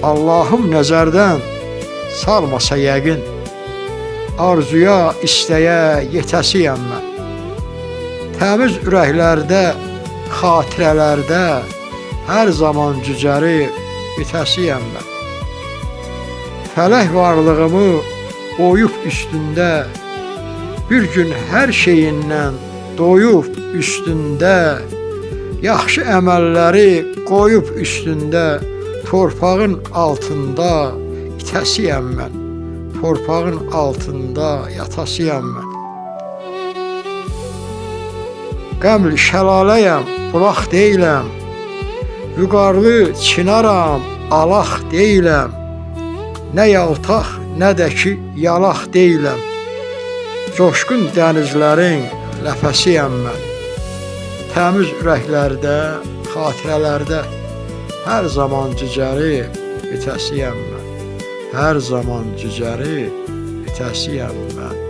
Allahım nəzərdən salmasa yəqin, arzuya, istəyə yetəsiyəm mən. Təmiz ürəklərdə, xatirələrdə hər zaman cücəri bitəsiyəm mən. Fələk varlığımı oyub üstündə, bir gün hər şeyindən doyub üstündə, yaxşı əməlləri qoyub üstündə, torpağın altında itəsiyəm mən, torpağın altında yatasıyam mən. Qəmli şəlaləyəm, bulaq deyiləm, vüqarlı çinaram, alaq deyiləm, nə yaltaq, nə də ki yalaq deyiləm, coşqun dənizlərin ləfəsiyəm mən. Təmiz ürəklərdə, xatirələrdə hər zaman cücəri bitəsiyəm mən. Hər zaman cücəri bitəsiyəm mən.